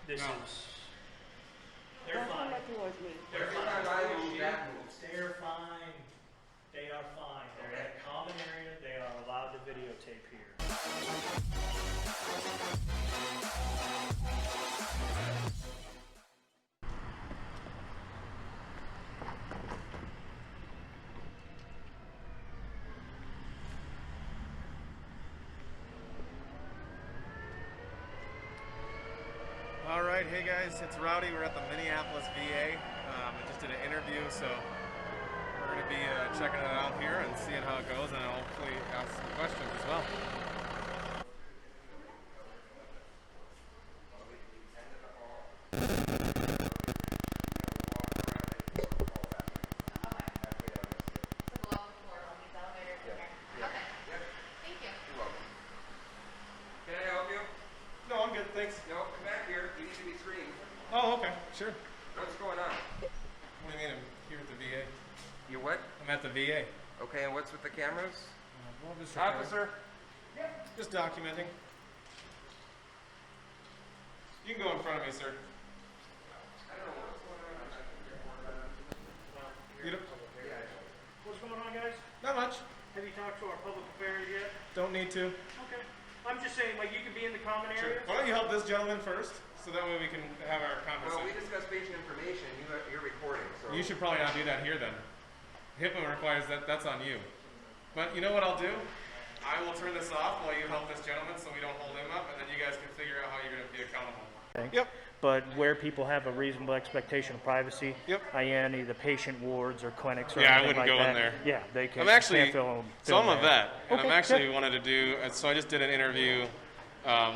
This No. is. They're fine. Every time I move, that moves. They're fine. They are fine. They're in a common area. They are allowed to videotape here. All right, hey guys, it's Rowdy. We're at the Minneapolis VA. I just did an interview, so we're going to be checking it out here and seeing how it goes, and I'll hopefully ask some questions as well. Can I help you? No, I'm good, thanks. No, come back here. You need to be screened. Oh, okay, sure. What's going on? What do you mean I'm here at the VA? You what? I'm at the VA. Okay, and what's with the cameras? Well, just Officer? Just documenting. You can go in front of me, sir. You don't, What's going on, guys? not much. Have you talked to our public affairs yet? Don't need to. Okay. I'm just saying, like, you could be in the common Sure. area. Why don't you help this gentleman first, so that way we can have our Well, we conversation. discuss patient information. You're recording, so. You should probably not do that here then. HIPAA requires that's on you. But you know what I'll do? I will turn this off while you help this gentleman so we don't hold him up, and then you guys can figure out how you're going to be accountable. Yep. But where people have a reasonable expectation of privacy, Yep. i.e. either patient wards or clinics or Yeah, I anything wouldn't like go in that, there. yeah, they can. I'm actually, can't film so I'm a there. vet, and Okay, I'm actually yeah. wanted to do, so I just did an interview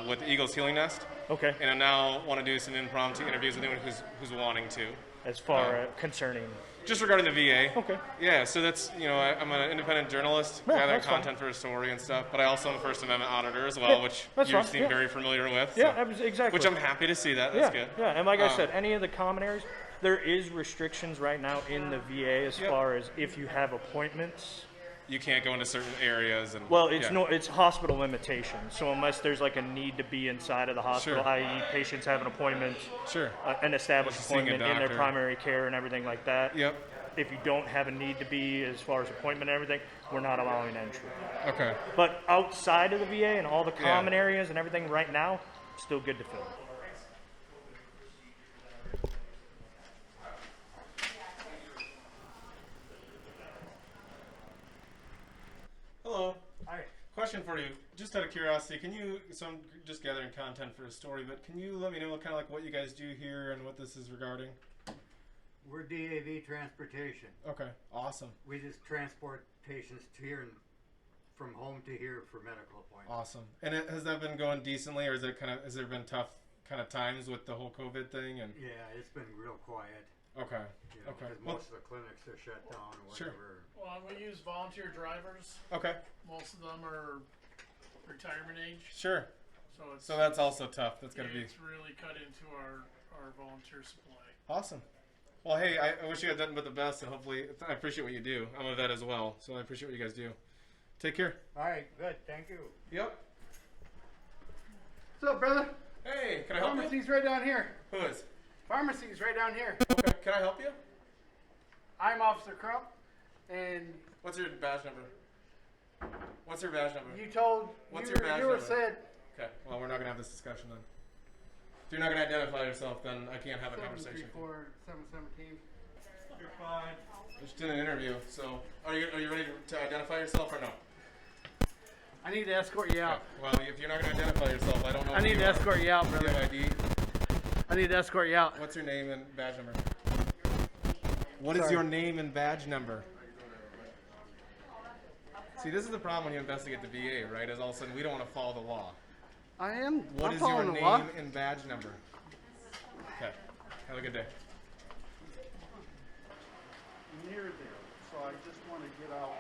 with the Eagles Healing Nest, Okay. and I now want to do some impromptu interviews with anyone who's wanting to. As far as concerning. Just regarding the VA. Okay. Yeah, so that's, I'm an independent journalist, Yeah, gathering that's fine. content for a story and stuff, but I also am a First Amendment auditor as well, Yeah, which that's you fine, seem yeah. very familiar with. Yeah, so- exactly. Which I'm happy to see that. yeah, That's good. yeah, and like I said, any of the common areas, there is restrictions right now in the VA as Yep. far as if you have appointments. You can't go into certain areas. And Well, it's yeah. it's hospital limitations. So unless there's like a need to be inside of the hospital, Sure. i.e., patients have an appointment, Sure. an established Like seeing a appointment in their doctor. primary care and everything like that. Yep. If you don't have a need to be as far as appointment and everything, we're not allowing entry. Okay. But outside of the VA and all the Yeah. common areas and everything right now, still good to film. Hello. Hi. Question for you, just out of curiosity, so I'm just gathering content for a story, but can you let me know kind of like what you guys do here and what this is regarding? We're DAV Transportation. Okay, awesome. We just transport patients to here and from home to here for medical appointments. Awesome. And has that been going decently, or has there been tough kind of times with the whole COVID thing? And Yeah, it's been real quiet. okay, You know, okay, because well, most of the clinics are shut down or Sure. whatever. Well, we use volunteer drivers. okay, Most of them are retirement age, sure. so So that's also tough. That's got to be it's really cut into our volunteer supply. awesome. Well, hey, I wish you had nothing but the best, and hopefully, I appreciate what you do. I'm a vet as well, so I appreciate what you guys do. Take care. All right, good. Thank you. Yep. What's up, brother? Hey, can I help you? Pharmacy's right down here. Who is? Pharmacy's right down here. Okay, can I help you? I'm Officer Crump, and What's your badge number? What's your badge number? you told What's you your were, badge you were number? said Okay, well, we're not going to have this discussion then. If you're not going to identify yourself, then I can't have a conversation. 734-717. You're fine. I just did an interview, so are you ready to identify yourself or no? I need to escort you out. Well, if you're not going to identify yourself, I don't know. I need to escort you out, Do you brother. have ID? I need to escort you out. What's your name and badge number? What is Sorry. your name and badge number? See, this is the problem when you investigate the VA, right? Is all of a sudden we don't want to follow the law. I am. What I'm is your following the name law. and badge number? Okay. Have a good day. Near there, so I just want to get out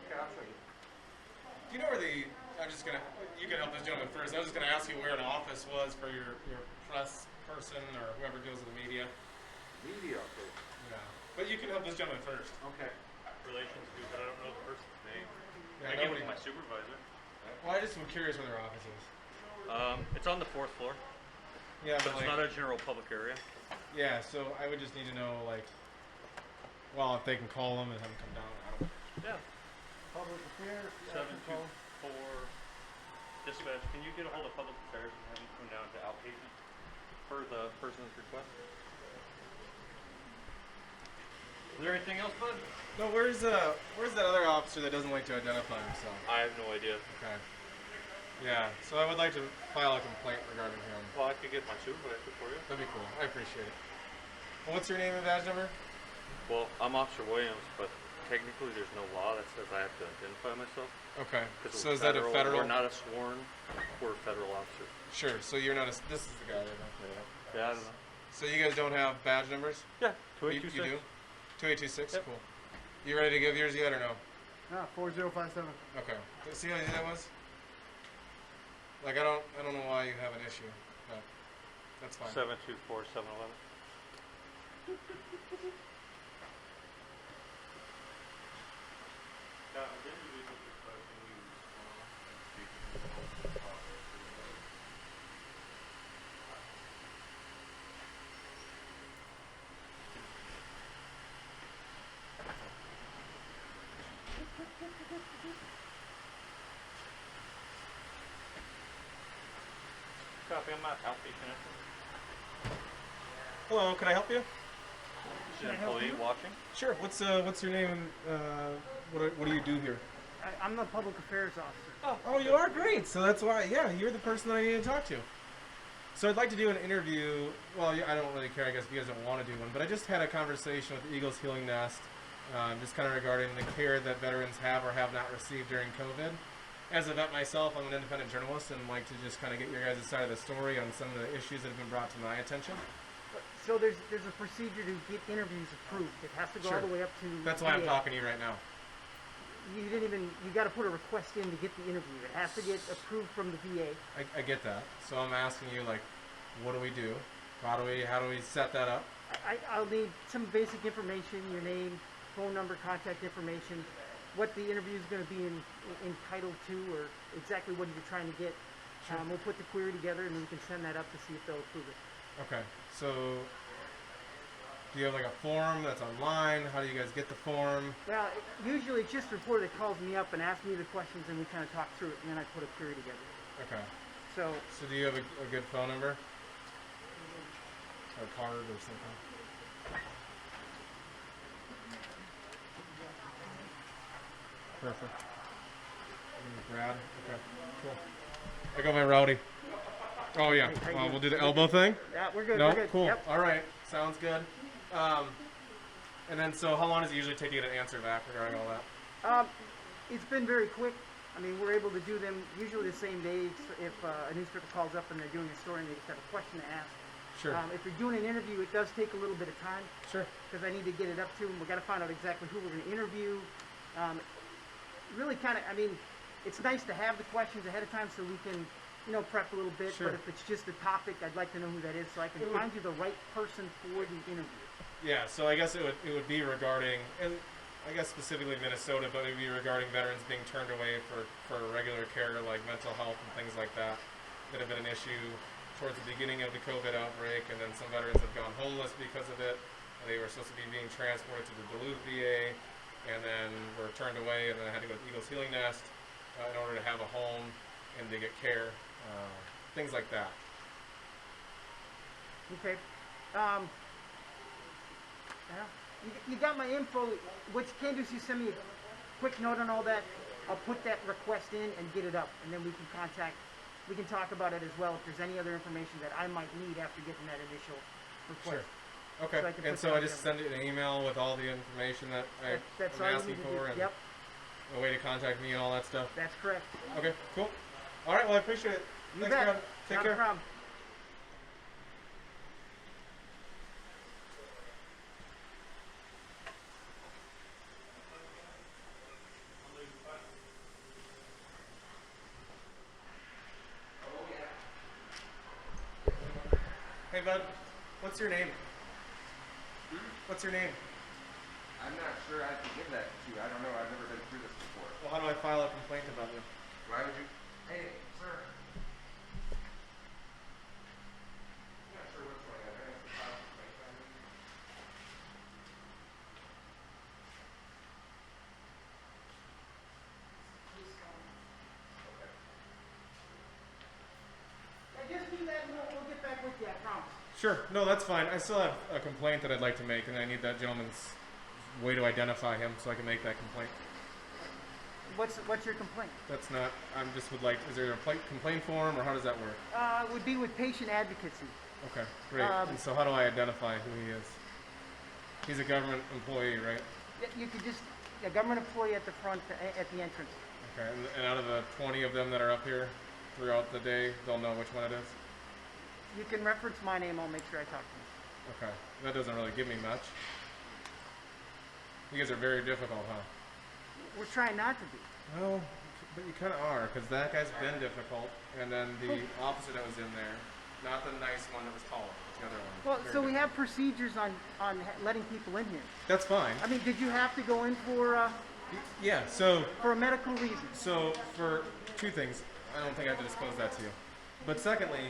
cafe. Do you know where I'm just gonna, you can help this gentleman first. I was just gonna ask you where an office was for your press person or whoever deals with the media. Media person. Yeah. But you can help this gentleman first. Okay. Relations group, but I don't know the person's name. Yeah, I gave it nobody- to my supervisor. Well, I just am curious where their office is. It's on the 4th floor. Yeah, But but it's like, not a general public area. yeah. So I would just need to know like, well, if they can call them and have them come down. I don't. Yeah. Public affairs. 724 dispatch. Can you get a hold of public affairs and have them come down to outpatient for the person's request? Is there anything else, bud? No, where's that other officer that doesn't like to identify himself? I have no idea. Okay. Yeah. So I would like to file a complaint regarding him. Well, I could get my supervisor for you. That'd be cool. I appreciate it. Well, what's your name and badge number? Well, I'm Officer Williams, but technically there's no law that says I have to identify myself. Okay. 'Cause So we're is that a federal? We're not a sworn. We're federal officers. Sure. So you're not a. This is the guy. Right? Yeah, I don't know. So you guys don't have badge numbers? Yeah, You 2826. do? 2826? Yep. Cool. You ready to give yours yet or no? Ah, 4057. Okay. See how easy that was? Like I don't know why you have an issue, but that's fine. 724-711. Copy, I'm not outpatient. Hello, can I help you? Is an employee watching? Sure. What's your name and what do you do here? I'm the public affairs officer. Oh, you are great. So that's why. Yeah, you're the person that I need to talk to. So I'd like to do an interview. Well, I don't really care, I guess, if you guys don't want to do one. But I just had a conversation with the Eagles Healing Nest, just kind of regarding the care that veterans have or have not received during COVID. As a vet myself, I'm an independent journalist and like to just kind of get your guys' side of the story on some of the issues that have been brought to my attention. So there's a procedure to get interviews approved. It has to go all Sure. the way up to. That's why I'm VA. talking to you right now. You got to put a request in to get the interview. It has to get approved from the VA. I get that. So I'm asking you, like, what do we do? How do we set that up? I'll need some basic information: your name, phone number, contact information, what the interview is going to be entitled to, or exactly what you're trying to get. Sure. We'll put the query together, and we can send that up to see if they'll approve it. Okay. So do you have like a form that's online? How do you guys get the form? Well, usually it's just a reporter that calls me up and asks me the questions, and we kind of talk through it, and then I put a query together. Okay. So So do you have a good phone number? Or card or something? Perfect. Brad? Okay, cool. I got my rowdy. Oh yeah, Hey, well, you- we'll do the elbow thing? yeah, we're good. No? We're good. Cool. Yep. Alright, sounds good. And then so how long does it usually take to get an answer back regarding all that? It's been very quick. I mean, we're able to do them usually the same day. If a newspaper calls up and they're doing a story and they just have a question to ask. Sure. If you're doing an interview, it does take a little bit of time Sure. because I need to get it up to them. We've got to find out exactly who we're going to interview. Really kind of, I mean, it's nice to have the questions ahead of time so we can, prep a little bit. Sure. But if it's just a topic, I'd like to know who that is so I can find you the right person for the interview. Yeah, so I guess it would be regarding, and I guess specifically Minnesota, but it would be regarding veterans being turned away for regular care like mental health and things like that have been an issue towards the beginning of the COVID outbreak, and then some veterans have gone homeless because of it. They were supposed to be being transported to the Duluth VA, and then were turned away, and then had to go to Eagles Healing Nest in order to have a home and to get care, things like that. Okay. Yeah. You got my info. What you can do is you send me a quick note on all that. I'll put that request in and get it up, and then we can talk about it as well if there's any other information that I might need after getting that initial request. Sure. Okay. So I can And put so that I just together. send it an email with all the information that That's I'm all you asking need to do. for, and Yep, a way to contact me and all that stuff. that's correct. Okay, cool. All right, well, I appreciate it. You Thanks, bet. Brad. Take Not care. a problem. Hey, bud. What's your name? What's your name? I'm not sure I can give that to you. I don't know. I've never been through this before. Well, how do I file a complaint about you? Why would you? Hey, sir. do that and we'll get back with you, I promise. Sure. No, that's fine. I still have a complaint that I'd like to make, and I need that gentleman's way to identify him so I can make that complaint. What's your complaint? That's not. I'm just would like. Is there a complaint form, or how does that work? It would be with patient advocacy. Okay, great. And so how do I identify who he is? He's a government employee, right? You could just, a government employee at the front, at the entrance. Okay, and out of the 20 of them that are up here throughout the day, they'll know which one it is? You can reference my name, I'll make sure I talk to you. Okay, that doesn't really give me much. You guys are very difficult, huh? We're trying not to be. Well, but you kind of are, because that guy's been difficult, and then the officer that was in there, not the nice one that was taller, the other one. Well, Very so we difficult. have procedures on letting people in here. That's fine. I mean, did you have to go in for Yeah, so a medical reason? So for two things, I don't think I have to disclose that to you. But secondly,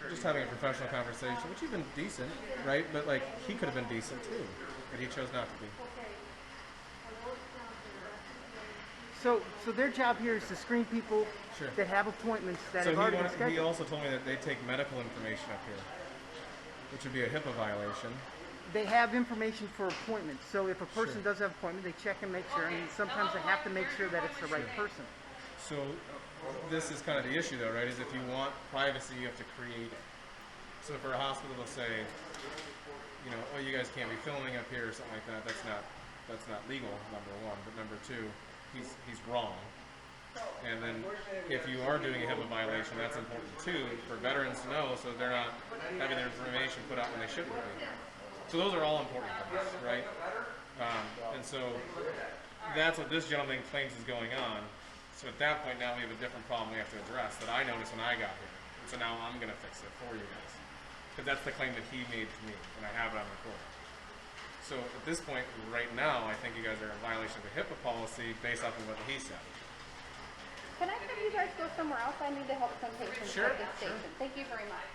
just having a professional conversation, which you've been decent, right? But like he could have been decent too, but he chose not to be. So their job here is to screen people Sure. that have appointments that So have already been he scheduled. also told me that they take medical information up here, which would be a HIPAA violation. They have information for appointments. So if a person Sure. does have an appointment, they check and make sure, and sometimes they have to make sure that it's the right person. So this is kind of the issue though, right? Is if you want privacy, you have to create it. So for a hospital to say, you know, oh, you guys can't be filming up here or something like that, that's not legal, number one. But number two, he's wrong. And then if you are doing a HIPAA violation, that's important too for veterans to know, so they're not having their information put out when they shouldn't be. So those are all important things, right? And so that's what this gentleman claims is going on. So at that point now we have a different problem we have to address that I noticed when I got here. So now I'm going to fix it for you guys. Because that's the claim that he made to me, and I have it on record. So at this point, right now, I think you guys are in violation of the HIPAA policy based off of what he said. Can I have you guys go somewhere else? I need to help some patients Sure, at this station. Thank you very much.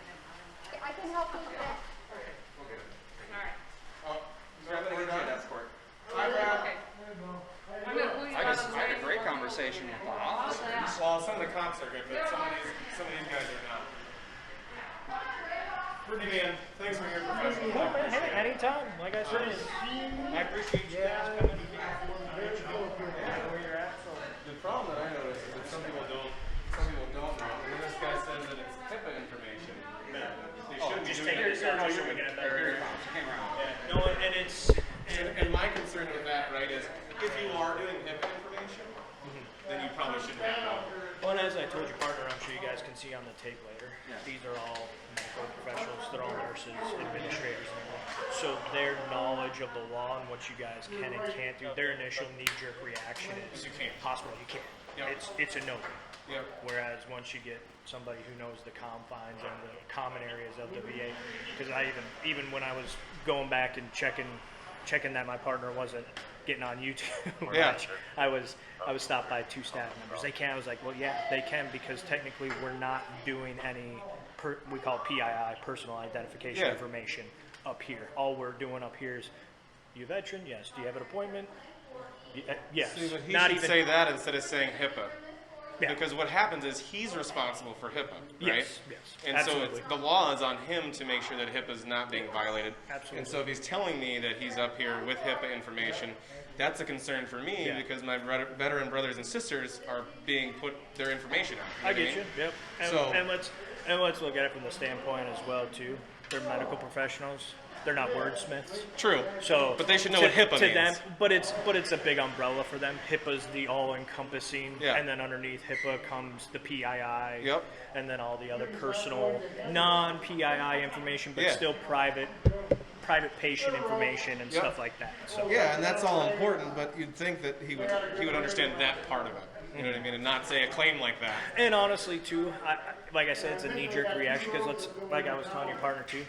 I can help you with that. I'm gonna get you an escort. I'm gonna pull you I out just of the had way. a great conversation with the officer. Well, some of the cops are good, but some of these guys are not. Pretty man, thanks for your professional. Hey, anytime. Like I said, I appreciate you guys coming to me where you're at. So the problem that I notice is that some people don't know. And then this guy says that it's HIPAA information. They shouldn't be just doing take it. this out so we can have better. Yeah. No, and it's And my concern with that, right, is if you are doing HIPAA information, then you probably shouldn't have known. well, and as I told your partner, I'm sure you guys can see on the tape later. These are all medical professionals. They're all nurses, administrators, and everything. So their knowledge of the law and what you guys can and can't do, their initial knee-jerk reaction is, You can't. hospital, you can't. Yep. It's a no. Yep. Whereas once you get somebody who knows the confines and the common areas of the VA, because I even when I was going back and checking that my partner wasn't getting on YouTube, or Yeah. much, I was stopped by 2 staff members. They can. I was like, well, yeah, they can, because technically we're not doing any we call PII, personal identification Yeah. information, up here. All we're doing up here is, you a veteran? Yes. Do you have an appointment? Yes. See, but he Not should even say that instead of saying HIPAA. Yeah. Because what happens is he's responsible for HIPAA, right? Yes, yes, And absolutely. so the law is on him to make sure that HIPAA is not being violated. Absolutely. And so if he's telling me that he's up here with HIPAA information, that's a concern for me Yeah. because my veteran brothers and sisters are being put their information out. I know what get you. mean? Yep. And, So- and let's look at it from the standpoint as well too. They're medical professionals. They're not wordsmiths. True. So, But they should know to, what HIPAA to means. them, but it's a big umbrella for them. HIPAA's the all-encompassing, Yeah. and then underneath HIPAA comes the PII, Yep. and then all the other personal, non-PII information, but Yeah. still private patient information and Yep. stuff like that. So Yeah, and that's all important, but you'd think that he would understand that part of it. You know what I mean? And not say a claim like that. And honestly, too, like I said, it's a knee-jerk reaction because like I was telling your partner too,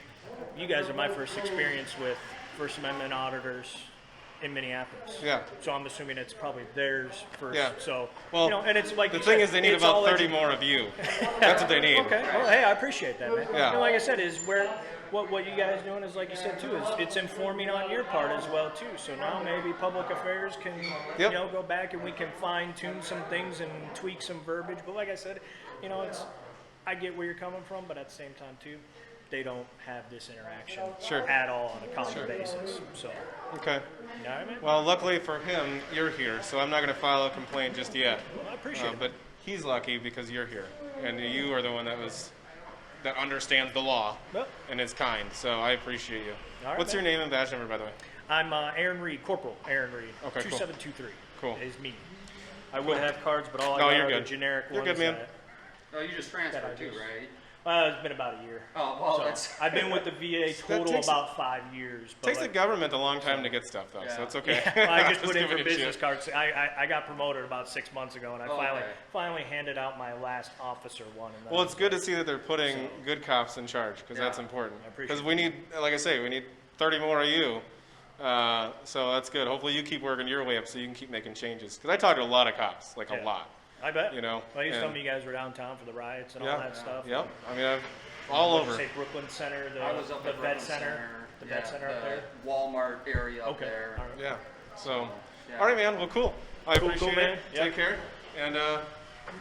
you guys are my first experience with First Amendment auditors in Minneapolis. Yeah. So I'm assuming it's probably theirs first. Yeah. So Well, you know, and it's like the you thing said, is they need it's about all 30 more of you. That's what they need. Okay. Well, hey, I appreciate that, man. Yeah. And like I said, is where what you guys doing is like you said too is it's informing on your part as well too. So now maybe public affairs can Yep. go back and we can fine tune some things and tweak some verbiage. But like I said, it's I get where you're coming from, but at the same time too, they don't have this interaction Sure. at all on a common basis. So, Okay. you know what I mean? Well, luckily for him, you're here, so I'm not going to file a complaint just yet. Well, I appreciate it. But he's lucky because you're here, and you are the one that understands the law Well, and is kind. So I appreciate you. All right, What's man. your name and badge number, by the way? I'm Aaron Reed, Corporal Aaron Reed. Okay, cool. 2723. Cool. Is me. I would have cards, but all I No, got you're are the good. generic You're ones. good, man. that- Oh, you just that I transferred too, just- right? It's been about a year. Oh, well, So, that's. I've been with the VA total takes- about 5 years. But Takes the like, government a long time to get stuff, though, so Yeah. it's okay. yeah, I just put in giving for you business shit. cards. I got promoted about 6 months ago, and I Oh, okay. finally handed out my last officer one. And then Well, I it's was good to like, see that they're putting So- good cops in charge, because that's Yeah. important. I appreciate Because we need, like I say, we need 30 more of you. So that's good. Hopefully you keep working your way up so you can keep making changes. Because I talk to a lot of cops, like Yeah. a lot. I bet. You know, Well, you and- told me you guys were downtown for the riots and Yeah. all that stuff. Yep. I mean, I've all What did you over. say Brooklyn Center, I was up the at vet Brooklyn center, the vet center up there. Walmart area up Okay. there. All right. Yeah. So, Yeah. all right, man. Well, cool. I Cool, appreciate man. it. Yeah. Take care. And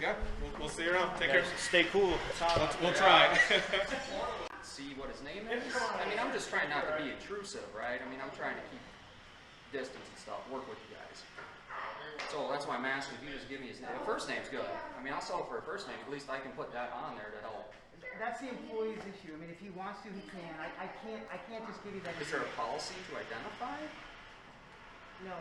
yeah, we'll see you around. Take care. Guys, stay cool. It's hot. We'll try. See what his name is. I mean, I'm just trying not to be intrusive, right? I mean, I'm trying to keep distance and stuff, work with you guys. So that's why I'm asking if you just give me his name. The first name's good. I mean, I'll settle for a first name. At least I can put that on there to help. That's the employee's issue. I mean, if he wants to, he can. I can't just give you that. Is there a policy to identify? No,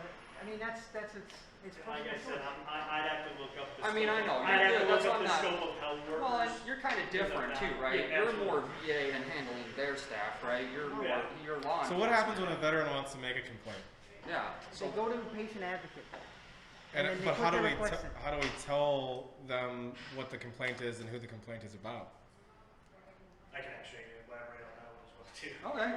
I mean that's it's Like I said, personal choice. I'd have to look up the I mean, I know, I'd have you're to good, look that's up what the I'm not- scope of how workers. Well, and you're kind of different too, right? Yeah, You're absolutely. more VA than handling their staff, right? You're more, Yeah. you're law So what enforcement. happens when a veteran wants to make a complaint? Yeah. So So go to the patient advocate. And then they but put how do their we request in. how do we tell them what the complaint is and who the complaint is about? I can actually elaborate on that one as well too. okay.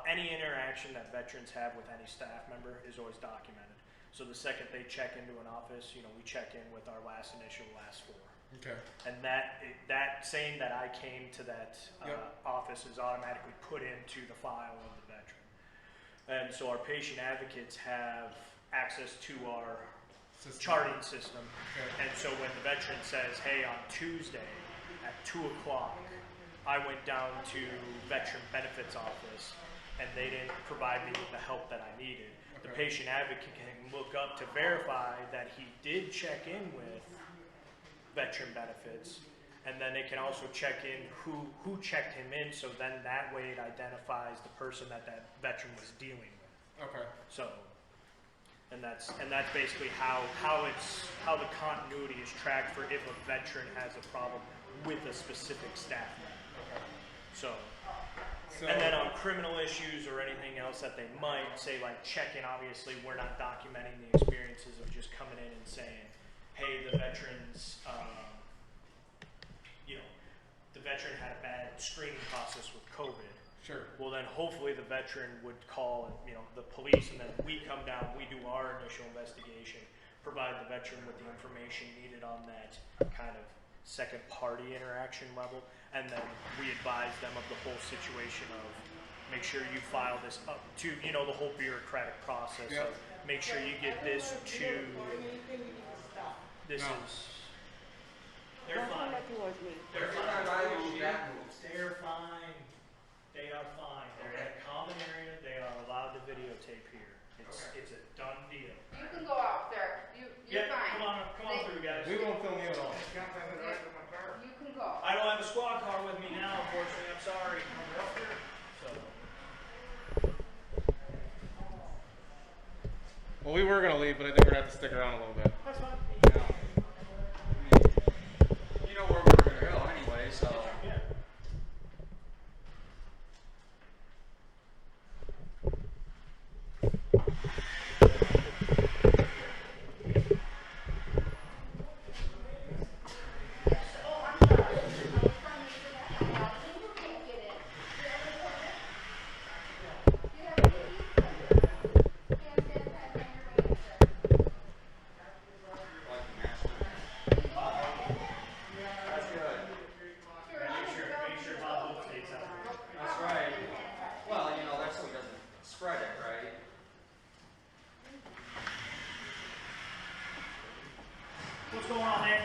Any interaction that veterans have with any staff member is always documented. So the second they check into an office, we check in with our last initial, last four. Okay. And that saying that I came to that office is automatically put into the file of the veteran. And so our patient advocates have access to our charting system. Okay. And so when the veteran says, hey, on Tuesday at 2 o'clock, I went down to Veteran Benefits Office and they didn't provide me with the help that I needed. The Okay. patient advocate can look up to verify that he did check in with Veteran Benefits, and then it can also check in who checked him in, so then that way it identifies the person that veteran was dealing with. Okay. So, and that's basically how the continuity is tracked for if a veteran has a problem with a specific staff member. So, and then on criminal issues or anything else that they might say, like check-in, obviously we're not documenting the experiences of just coming in and saying, hey, the veterans, the veteran had a bad screening process with COVID. Sure. Well, then hopefully the veteran would call, the police, and then we come down, we do our initial investigation, provide the veteran with the information needed on that kind of second party interaction level, and then we advise them of the whole situation of make sure you file this up to, the whole bureaucratic process Yep. of make sure you get this to, this No. is, they're fine. They're Every time I move, that fine. moves. They're fine. They are fine. They're in a common area. They are allowed to videotape here. It's a done deal. You can go out there. You're fine. Come on through, guys. We won't film you at all. You can go. I don't have a squad car with me now, unfortunately. I'm sorry. So, Well, we were gonna leave, but I think we're gonna have to stick around a little bit. that's fine. Yeah. I mean, you know where we're gonna go anyway, so. Yeah. Oh, I'm sorry. I was trying to figure that out. You can't get in. Do you have a key? Hand sanitizer on your way in, sir. Like the master. That's good. Make sure Bob Hope stays out. That's right. Well, that's so it doesn't spread it, right? What's going on, man?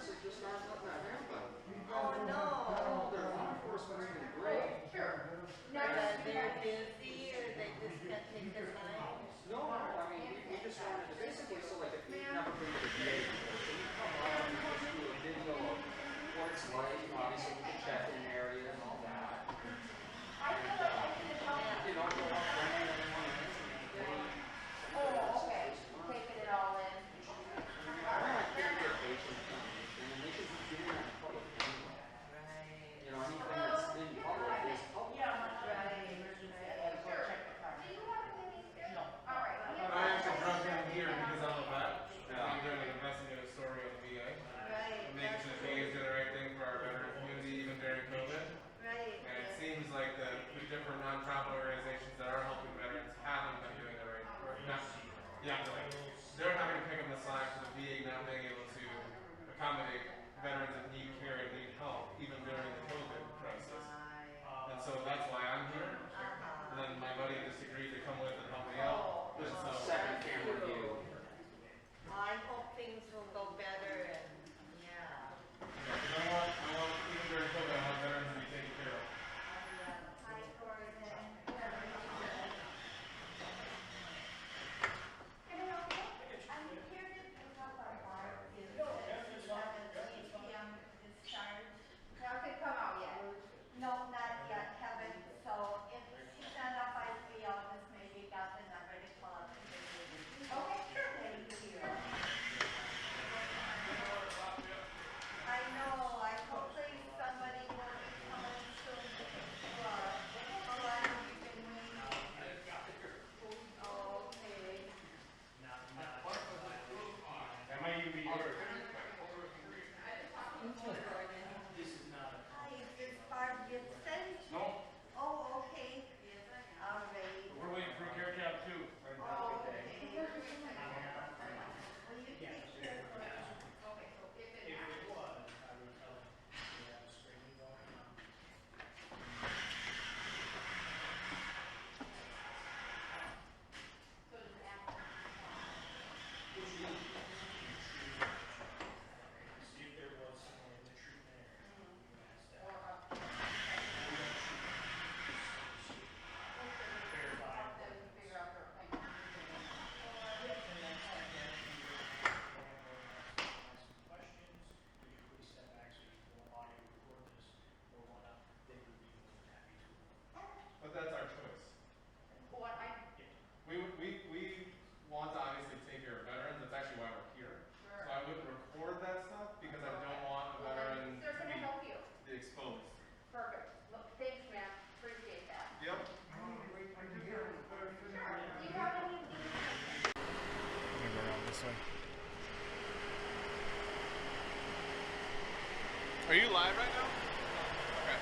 nurses just aren't letting that happen. Oh, no. No, their law enforcement's been great. Sure. No, they're busy or they just can't take the time. No, I mean, we just wanted to basically, so like if you've never been to the VA before, so we come out and just do a video of what it's like, obviously with the check-in area and all that. I feel like I should have helped. You know, go up front and everyone is, and they, Oh, okay. Taking it all in. I want to hear their patient information, and they should be doing that in public anyway. Right. You know, anything that's in public is public. I actually brought him here because I'm a vet. I'm doing an investigative story on the VA. I'm making sure the VA is doing the right thing for our veteran community even during COVID. And it seems like the different non-profit organizations that are helping veterans haven't been doing the right they're having to pick up the slack for the VA not being able to accommodate veterans that need care and need help even during the COVID crisis. And so that's why I'm here. And then my buddy just agreed to come with and help me out. This And is so, the second camera view. I hope things will go better and, yeah. I want even during COVID, I want veterans to be taken care of. Hi, Gordon. I'm here to pick up our bar is 7 p.m. discharge. Hasn't come out yet? No, not yet, haven't. So if she's not up by 3, I'll just maybe got the number to call up. Okay, sure. Thank you. I know, I hopefully somebody will be coming soon to how long have you been waiting? Oh, okay. That might even be yours. Hi, is this Barb Gibson? No, Oh, okay. All right. we're waiting for a care cab too. Oh, okay. Will you take care of her? Okay, so if it happens. So does it happen? See if there was someone in the treatment area. Or up? Verify. Then figure out her thing. Questions, would you please step back so you can audio record this or whatnot? They would be more than happy to. But that's our choice. What I, We want to obviously take care of veterans. That's actually why we're here. Sure. So I wouldn't record that stuff because I don't want a veteran they're to gonna be help you. exposed. Perfect. Look, thanks, ma'am. Appreciate that. Yep. Do you have any? Maybe around this way. Are you live right now? Okay.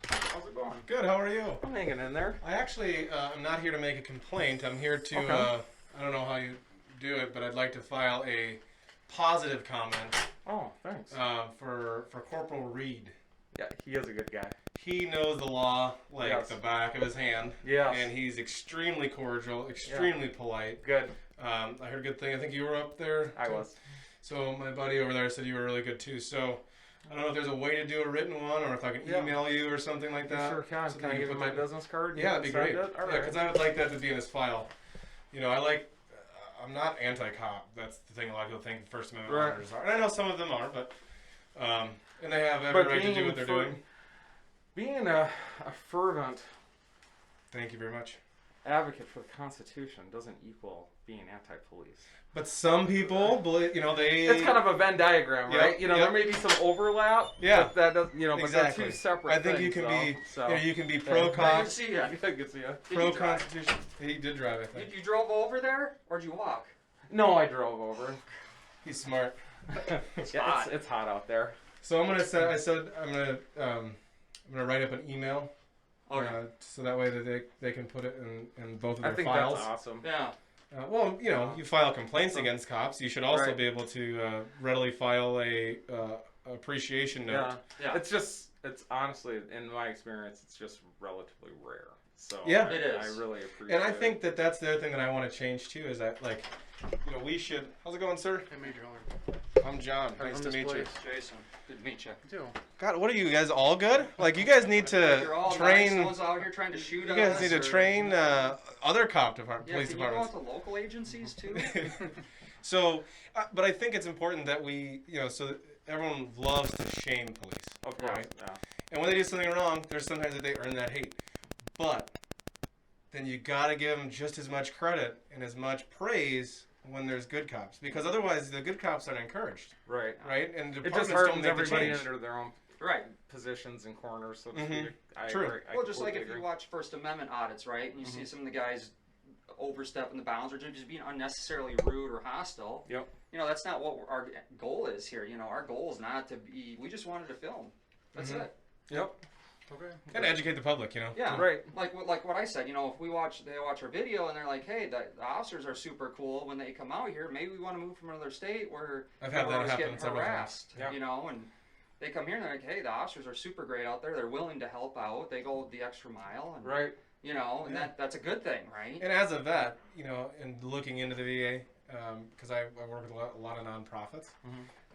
How's it going? Good. How are you? I'm hanging in there. I actually am not here to make a complaint. I'm here to, Okay. I don't know how you do it, but I'd like to file a positive comment Oh, thanks. for Corporal Reed. Yeah, he is a good guy. He knows the law like Yes. the back of his hand. Yes. And he's extremely cordial, extremely polite. Good. I heard a good thing. I think you were up there. I was. So my buddy over there said you were really good too. So I don't know if there's a way to do a written one, or if I can email you or something like that. Sure can. so Can I that give you put my that- business card? Yeah, that'd be great. All Yeah, right. because I would like that to be in his file. You know, I'm not anti-cop. That's the thing a lot of people think First Amendment Right. auditors are. And I know some of them are, but, and they have every right to do what they're doing. Being a fervent Thank you very much. advocate for the Constitution doesn't equal being anti-police. But some people believe, you know, It's kind of a Venn diagram, right? Yep, There may be some overlap. Yeah. But that does, but Exactly. they're two separate I think things. you can be, so. you can be Good pro-cop, to see ya. Good to see you. Did you drive? pro-Constitution. He did drive, I think. You drove over there, or did you walk? No, I drove over. He's smart. Yeah, it's hot out there. So I'm gonna say, I'm gonna write up an email, so that way that they can put it in both of their I think files. that's awesome. Yeah. Well, you file complaints against cops. You should also Right. be able to readily file a appreciation note. Yeah. It's honestly, in my experience, it's just relatively rare. So Yeah. It is. I really appreciate And I it. think that's the other thing that I want to change too is that we should. How's it going, sir? Hey, Major Hunter. I'm John. Nice to meet you. Jason, good to meet you. Too. God, what are you guys all good? Like you guys need You're all to train. nice ones out here trying to shoot You guys us, need to or- train other cop department, Yeah, police can you go departments. out to local agencies too? So, but I think it's important that we, so that everyone loves to shame police. Of course, Right. yeah. And when they do something wrong, there's sometimes that they earn that hate. But then you gotta give them just as much credit and as much praise when there's good cops, because otherwise the good cops aren't encouraged, Right. right? And It departments just don't hardens make the everybody change. under their own Right. positions and corners, so to Mhm. speak. I True. agree. I Well, just like completely if you agree. watch First Amendment audits, right, and you see some of the guys overstepping the bounds or just being unnecessarily rude or hostile. Yep. That's not what our goal is here. Our goal is not to be. We just wanted to film. That's it. Yep. Okay. And educate the public, Yeah. Right. Like what I said. If they watch our video and they're like, hey, the officers are super cool when they come out here. Maybe we want to move from another state where I've had we're that always happen getting several times. harassed. Yeah. And they come here and they're like, hey, the officers are super great out there. They're willing to help out. They go the extra mile. And, Right. and that's a good thing, right? And as a vet, and looking into the VA, because I work with a lot of nonprofits,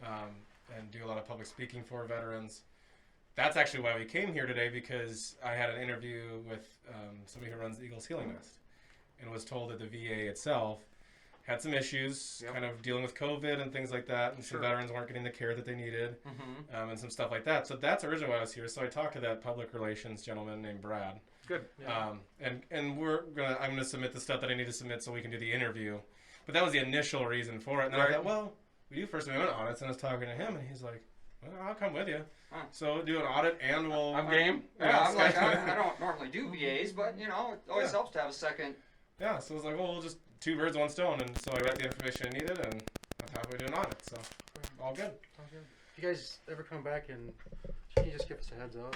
and do a lot of public speaking for veterans. That's actually why we came here today, because I had an interview with somebody who runs Eagles Healing Nest, and was told that the VA itself had some issues, Yep. kind of dealing with COVID and things like that, and some veterans weren't getting the care that they needed, and some stuff like that. So that's originally why I was here. So I talked to that public relations gentleman named Brad. Good. And I'm gonna submit the stuff that I need to submit so we can do the interview. But that was the initial reason for it. And I thought, well, we do First Amendment audits, and I was talking to him, and he's like, well, I'll come with you. Huh. So do an audit, and we'll. I'm game. Yeah, I'm like, I don't normally do VAs, but it always helps to have a second. Yeah, so it was like, well, we'll just two birds, one stone, and so I got the information I needed, and I'm halfway to an audit, so all good. If you guys ever come back and can you just give us a heads up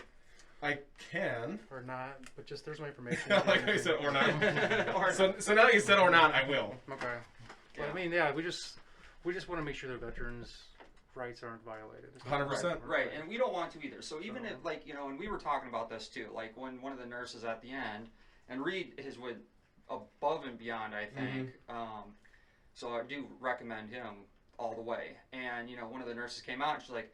I can. or not? But just there's my information. Like I said, or not. So now that you said or not, I will. Okay. But I Yeah. mean, yeah, we just want to make sure the veterans' rights aren't violated. 100%. Right, and we don't want to either. So even if, and we were talking about this too, like when one of the nurses at the end, and Reed is with above and beyond, I think. So I do recommend him all the way. And, one of the nurses came out and she's like,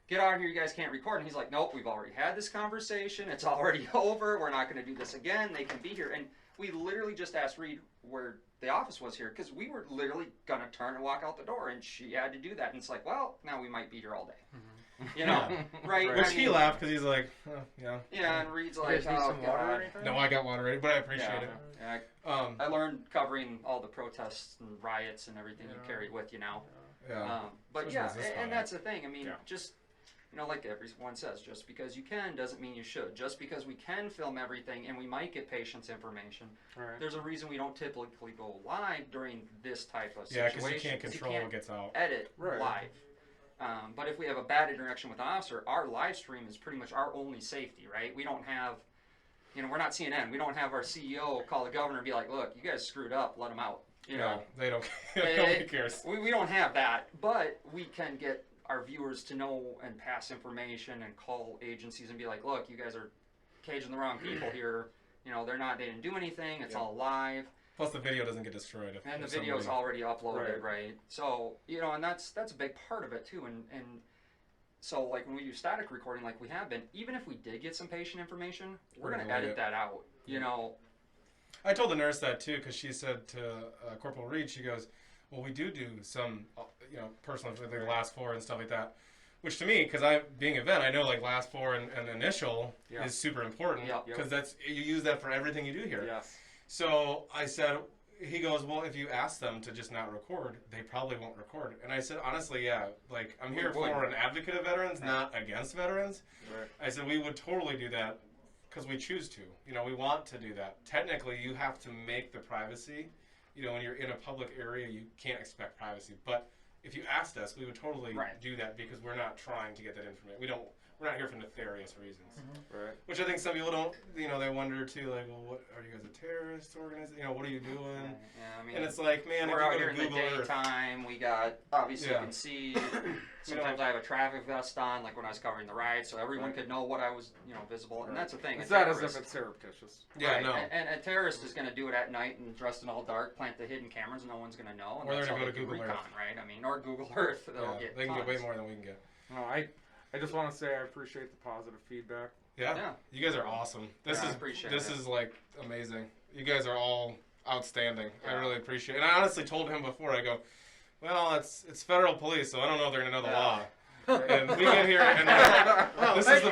get out of here, you guys can't record. And he's like, nope, we've already had this conversation. It's already over. We're not going to do this again. They can be here. And we literally just asked Reed where the office was here, because we were literally going to turn and walk out the door, and she had to do that. And it's like, well, now we might be here all day. Right? Which he laughed, because he's like, oh, yeah. Yeah, and Reed's You like, guys need oh, some water or God. anything? No, I got water ready, but I appreciate it. Yeah, I learned covering all the protests and riots and everything you carried with you now. Yeah. But Especially yeah, with this and fire. that's the thing. I mean, Yeah. just, like everyone says, just because you can doesn't mean you should. Just because we can film everything and we might get patients' information, Right. there's a reason we don't typically go live during this type of Yeah, situation. because you can't control what gets out. Edit Right. live. But if we have a bad interaction with the officer, our live stream is pretty much our only safety, right? We don't have, we're not CNN. We don't have our CEO call the governor and be like, look, you guys screwed up, let him out. No, they don't. Eh, Nobody cares. We don't have that, but we can get our viewers to know and pass information and call agencies and be like, look, you guys are caging the wrong people here. They didn't do anything. It's all live. Plus, the video doesn't get destroyed. And the if video's somebody- already uploaded, Right. right? So, and that's a big part of it too. And So like when we use static recording, like we have been, even if we did get some patient information, we're We're gonna gonna delete edit it. that out. You know, I told the nurse that too, because she said to Corporal Reed, she goes, "Well, we do some, personal, like the last four and stuff like that." Which to me, because being a vet, I know like last four and initial is super important because that's you use that for everything you do here. Yes. So I said, he goes, "Well, if you ask them to just not record, they probably won't record." And I said, honestly, yeah, like I'm here for an advocate of veterans, not against veterans. Right. I said we would totally do that because we choose to. We want to do that. Technically, you have to make the privacy. When you're in a public area, you can't expect privacy. But if you asked us, we would totally do that because we're not trying to get that information. We're not here for nefarious reasons. Right. Which I think some people don't, they wonder too, like, well, what are you guys a terrorist organization? What are you doing? Yeah, I mean, and it's like, man, we're if you out go here to in the Google Earth, daytime. We got obviously you can see. Sometimes I have a traffic vest on, like when I was covering the ride, so everyone could know what I was, visible. And that's the thing. It's not as if it's surreptitious. Yeah, right. no. And a terrorist is going to do it at night and dressed in all dark, plant the hidden cameras, and no one's going to know. And Or that's they're how gonna they go do to Google recon, Earth. right? I mean, or Google Earth. They'll get they can get way tons. more than we can get. No, I just want to say I appreciate the positive feedback. Yeah. You guys are awesome. This is like amazing. You guys are all outstanding. I really appreciate it. And I honestly told him before, I go, well, it's federal police, so I don't know if they're going to know the law. And we get here, and this is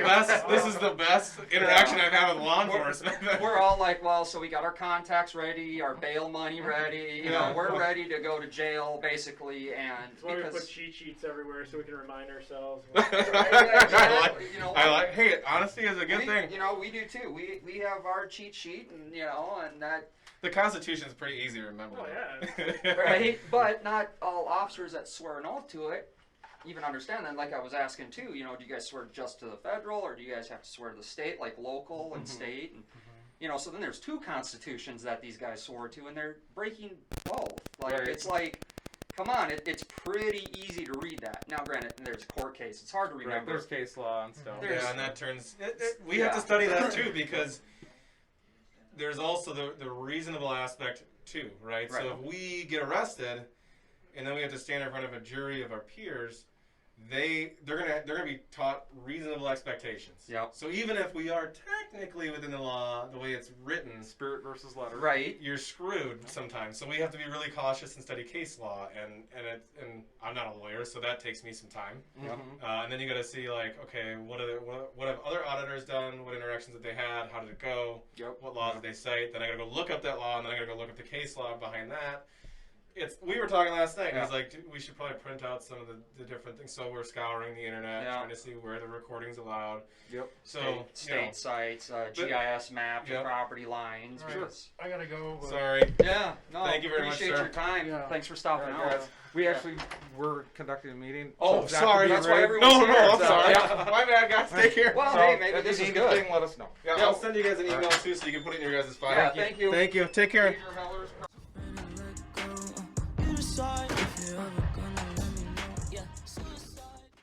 the best interaction I've had with law enforcement. We're all like, well, so we got our contacts ready, our bail money ready. You know, we're ready to go to jail, basically, and That's why we put cheat sheets everywhere so we can remind ourselves. I like. Hey, honesty is a good thing. We do too. We have our cheat sheet, and and that. The Constitution is pretty easy to remember. Oh yeah. Right, but not all officers that swear an oath to it even understand that. Like I was asking too, do you guys swear just to the federal, or do you guys have to swear to the state, like local and state? And so then there's two constitutions that these guys swore to, and they're breaking both. Like it's like, come on, it's pretty easy to read that. Now, granted, there's court case; it's hard to remember. There's case law and stuff. Yeah, and that turns. We have to study that too because there's also the reasonable aspect too, right? So if we get arrested, and then we have to stand in front of a jury of our peers, they're gonna be taught reasonable expectations. Yep. So even if we are technically within the law, the way it's written, spirit versus letter, right, you're screwed sometimes. So we have to be really cautious and study case law, and I'm not a lawyer, so that takes me some time. And then you got to see like, okay, what have other auditors done? What interactions have they had? How did it go? What laws did they cite? Then I got to go look up that law, and then I got to go look up the case law behind that. We were talking last night. I was like, we should probably print out some of the different things. So we're scouring the internet, trying to see where the recording's allowed. So state sites, GIS maps, property lines. Sure. I gotta go. Sorry. Yeah. No. Thank you very much, Appreciate sir. your time. Yeah. Thanks for stopping out. Guys, we actually were conducting a meeting. Oh, so sorry. That's why everyone's No, here. I'm sorry. My bad, guys. Take care. Well, So, hey, maybe if this you is need good. anything, let us know. Yeah, I'll send you guys an email too, so you can put it in your guys' file. Yeah, thank you. Thank you. Take care. Major Hellers. Decide if you ever